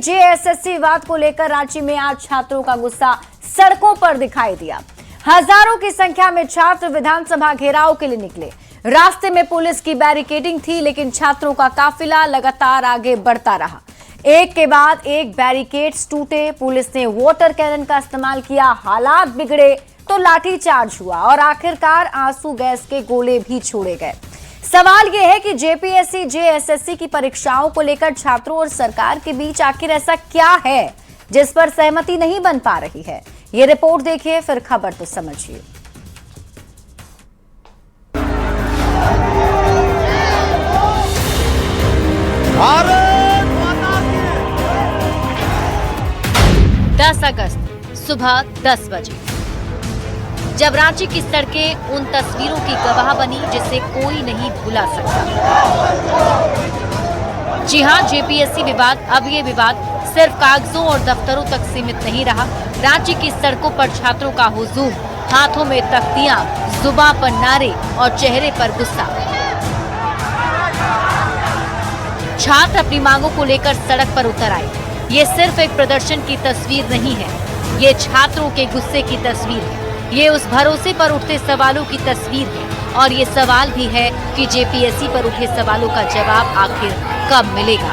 JPSC विवाद को लेकर रांची में आज छात्रों का गुस्सा सड़कों पर दिखाई दिया। हजारों की संख्या में छात्र विधानसभा घेराव के लिए निकले। रास्ते में पुलिस की बैरिकेडिंग थी, लेकिन छात्रों का काफिला लगातार आगे बढ़ता रहा। एक के बाद एक बैरिकेड्स टूटे, पुलिस ने वाटर कैनन का इस्तेमाल किया, हालात बिगड़े तो लाठीचार्ज हुआ और आखिरकार आंसू गैस के गोले भी छोड़े गए। सवाल यह है कि जेपीएससी जेएसएससी की परीक्षाओं को लेकर छात्रों और सरकार के बीच आखिर ऐसा क्या है जिस पर सहमति नहीं बन पा रही है। ये रिपोर्ट देखिए, फिर खबर तो समझिए। अगस्त सुबह 10 बजे जब रांची की सड़कें उन तस्वीरों की गवाह बनी जिसे कोई नहीं भुला सकता। जी हां, जेपीएससी विवाद अब ये विवाद सिर्फ कागजों और दफ्तरों तक सीमित नहीं रहा। रांची की सड़कों पर छात्रों का हुजूम, हाथों में तख्तियां, जुबां पर नारे और चेहरे पर गुस्सा। छात्र अपनी मांगों को लेकर सड़क पर उतर आए। ये सिर्फ एक प्रदर्शन की तस्वीर नहीं है, ये छात्रों के गुस्से की तस्वीर है। ये उस भरोसे पर उठते सवालों की तस्वीर है और ये सवाल भी है कि जेपीएससी पर उठे सवालों का जवाब आखिर कब मिलेगा।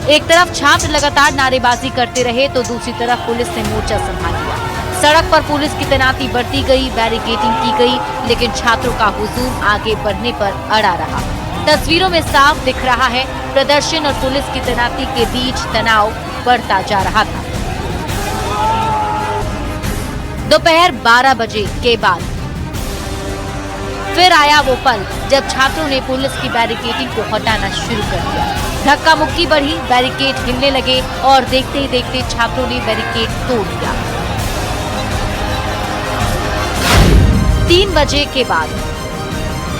एक तरफ छात्र लगातार नारेबाजी करते रहे तो दूसरी तरफ पुलिस ने मोर्चा संभाल लिया। सड़क पर पुलिस की तैनाती बढ़ती गई, बैरिकेडिंग की गई, लेकिन छात्रों का हुजूम आगे बढ़ने पर अड़ा रहा। तस्वीरों में साफ दिख रहा है, प्रदर्शन और पुलिस की तैनाती के बीच तनाव बढ़ता जा रहा था। दोपहर 12 बजे के बाद फिर आया वो पल जब छात्रों ने पुलिस की बैरिकेडिंग को हटाना शुरू कर दिया। धक्का मुक्की बढ़ी, बैरिकेड हिलने लगे और देखते ही देखते छात्रों ने बैरिकेड तोड़ दिया। 3 बजे के बाद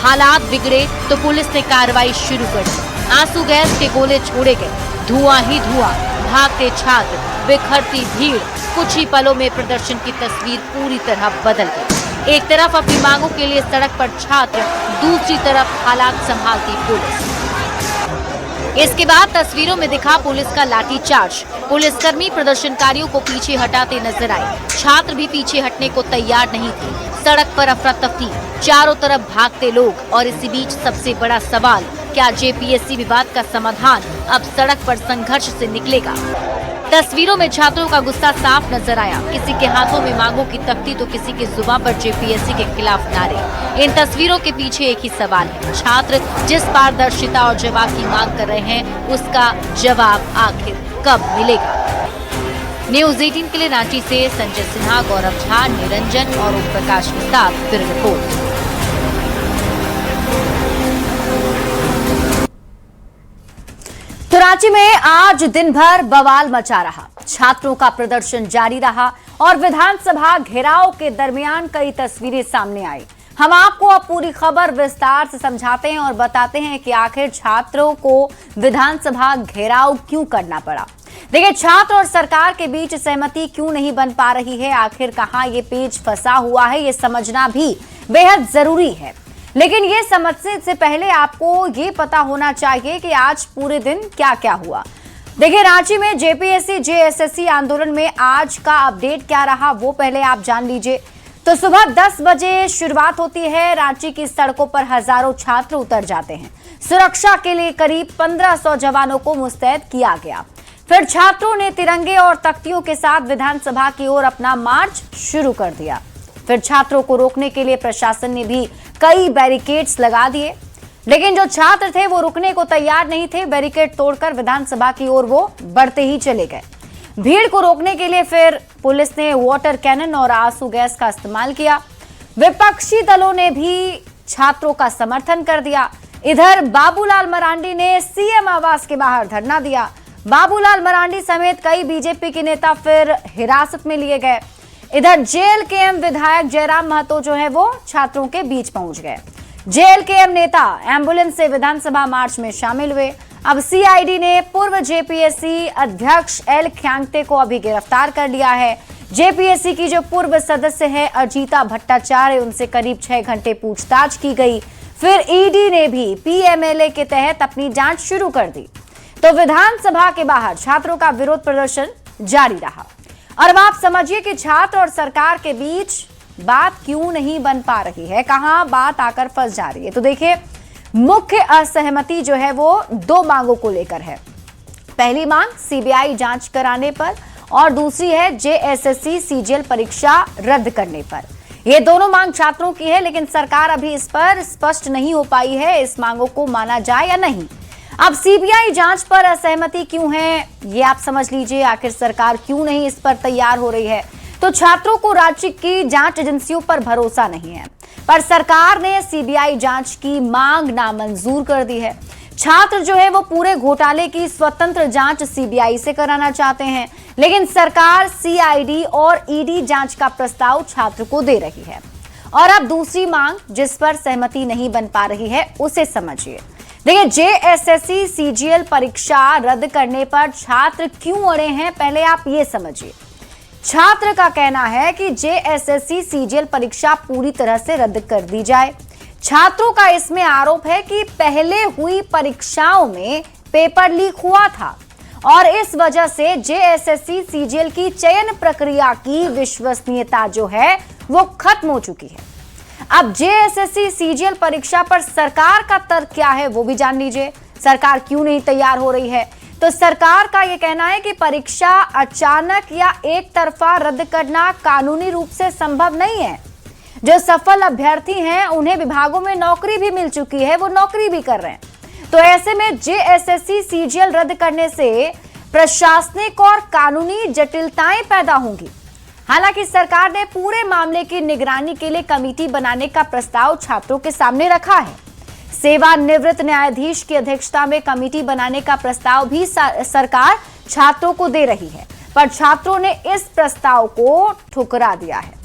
हालात बिगड़े तो पुलिस ने कार्रवाई शुरू कर दी। आंसू गैस के गोले छोड़े गए, धुआं ही धुआं, भागते छात्र, बिखरती भीड़। कुछ ही पलों में प्रदर्शन की तस्वीर पूरी तरह बदल गई। एक तरफ अपनी मांगों के लिए सड़क पर छात्र, दूसरी तरफ हालात संभालती पुलिस। इसके बाद तस्वीरों में दिखा पुलिस का लाठीचार्ज। पुलिसकर्मी प्रदर्शनकारियों को पीछे हटाते नजर आए। छात्र भी पीछे हटने को तैयार नहीं थे। सड़क पर अफरा तफरी, चारों तरफ भागते लोग और इसी बीच सबसे बड़ा सवाल, क्या जेपीएससी विवाद का समाधान अब सड़क पर संघर्ष से निकलेगा? तस्वीरों में छात्रों का गुस्सा साफ नजर आया। किसी के हाथों में मांगों की तख्ती तो किसी की जुबान पर जेपीएससी के खिलाफ नारे। इन तस्वीरों के पीछे एक ही सवाल है, छात्र जिस पारदर्शिता और जवाब की मांग कर रहे हैं उसका जवाब आखिर कब मिलेगा? न्यूज़ 18 के लिए रांची से संजय सिन्हा, गौरव झा, निरंजन और ओम प्रकाश के साथ ब्यूरो रिपोर्ट। तो रांची में आज दिन भर बवाल मचा रहा। छात्रों का प्रदर्शन जारी रहा और विधानसभा घेराव के दरमियान कई तस्वीरें सामने आई। हम आपको अब पूरी खबर विस्तार से समझाते हैं और बताते हैं कि आखिर छात्रों को विधानसभा घेराव क्यों करना पड़ा। देखिए, छात्र और सरकार के बीच सहमति क्यों नहीं बन पा रही है, आखिर कहां ये पेच फंसा हुआ है, ये समझना भी बेहद जरूरी है। लेकिन ये समझने से पहले आपको ये पता होना चाहिए कि आज पूरे दिन क्या क्या हुआ। देखिए, रांची में जेपीएससी जेएसएससी आंदोलन में आज का अपडेट क्या रहा वो पहले आप जान लीजिए। तो सुबह 10 बजे शुरुआत होती है। रांची की सड़कों पर हजारों छात्र उतर जाते हैं। सुरक्षा के लिए करीब 1500 जवानों को मुस्तैद किया गया। फिर छात्रों ने तिरंगे और तख्तियों के साथ विधानसभा की ओर अपना मार्च शुरू कर दिया। फिर छात्रों को रोकने के लिए प्रशासन ने भी कई बैरिकेड्स लगा दिए, लेकिन जो छात्र थे वो रुकने को तैयार नहीं थे। बैरिकेड तोड़कर विधानसभा की ओर वो बढ़ते ही चले गए। भीड़ को रोकने के लिए फिर पुलिस ने वाटर कैनन और आंसू गैस का इस्तेमाल किया। विपक्षी दलों ने भी छात्रों का समर्थन कर दिया। इधर बाबूलाल मरांडी ने सीएम आवास के बाहर धरना दिया। बाबूलाल मरांडी समेत कई बीजेपी के नेता फिर हिरासत में लिए गए। इधर जेएलकेएम विधायक जयराम महतो जो है वो छात्रों के बीच पहुंच गए। जेएलकेएम नेता एम्बुलेंस से विधानसभा मार्च में शामिल हुए। अब सीआईडी ने पूर्व जेपीएससी अध्यक्ष एल ख्यांगते को अभी गिरफ्तार कर लिया है। जेपीएससी की जो पूर्व सदस्य है अजीता भट्टाचार्य, उनसे करीब 6 घंटे पूछताछ की गई। फिर ईडी ने भी पीएमएलए के तहत अपनी जांच शुरू कर दी। तो विधानसभा के बाहर छात्रों का विरोध प्रदर्शन जारी रहा। और अब आप समझिए कि छात्र और सरकार के बीच बात क्यों नहीं बन पा रही है, कहां बात आकर फंस जा रही है। तो देखिए, मुख्य असहमति जो है वो दो मांगों को लेकर है। पहली मांग सीबीआई जांच कराने पर और दूसरी है जेएसएससी सीजीएल परीक्षा रद्द करने पर। ये दोनों मांग छात्रों की है, लेकिन सरकार अभी इस पर स्पष्ट नहीं हो पाई है इस मांगों को माना जाए या नहीं। अब सीबीआई जांच पर असहमति क्यों है, ये आप समझ लीजिए। आखिर सरकार क्यों नहीं इस पर तैयार हो रही है? तो छात्रों को राज्य की जांच एजेंसियों पर भरोसा नहीं है, पर सरकार ने सीबीआई जांच की मांग नामंजूर कर दी है। छात्र जो है वो पूरे घोटाले की स्वतंत्र जांच सीबीआई से कराना चाहते हैं, लेकिन सरकार सीआईडी और ईडी जांच का प्रस्ताव छात्र को दे रही है। और अब दूसरी मांग जिस पर सहमति नहीं बन पा रही है उसे समझिए। देखिए, जेएसएससी सीजीएल परीक्षा रद्द करने पर छात्र क्यों अड़े हैं, पहले आप ये समझिए। छात्र का कहना है कि जेएसएससी सीजीएल परीक्षा पूरी तरह से रद्द कर दी जाए। छात्रों का इसमें आरोप है कि पहले हुई परीक्षाओं में पेपर लीक हुआ था और इस वजह से जेएसएससी सीजीएल की चयन प्रक्रिया की विश्वसनीयता जो है वो खत्म हो चुकी है। अब जेएसएससी सीजीएल परीक्षा पर सरकार का तर्क क्या है वो भी जान लीजिए। सरकार क्यों नहीं तैयार हो रही है? तो सरकार का यह कहना है कि परीक्षा अचानक या एक तरफा रद्द करना कानूनी रूप से संभव नहीं है। जो सफल अभ्यर्थी हैं उन्हें विभागों में नौकरी भी मिल चुकी है, वो नौकरी भी कर रहे हैं। तो ऐसे में जेएसएससी सीजीएल रद्द करने से प्रशासनिक और कानूनी जटिलताएं पैदा होंगी। हालांकि सरकार ने पूरे मामले की निगरानी के लिए कमेटी बनाने का प्रस्ताव छात्रों के सामने रखा है। सेवानिवृत्त न्यायाधीश की अध्यक्षता में कमेटी बनाने का प्रस्ताव भी सरकार छात्रों को दे रही है, पर छात्रों ने इस प्रस्ताव को ठुकरा दिया है।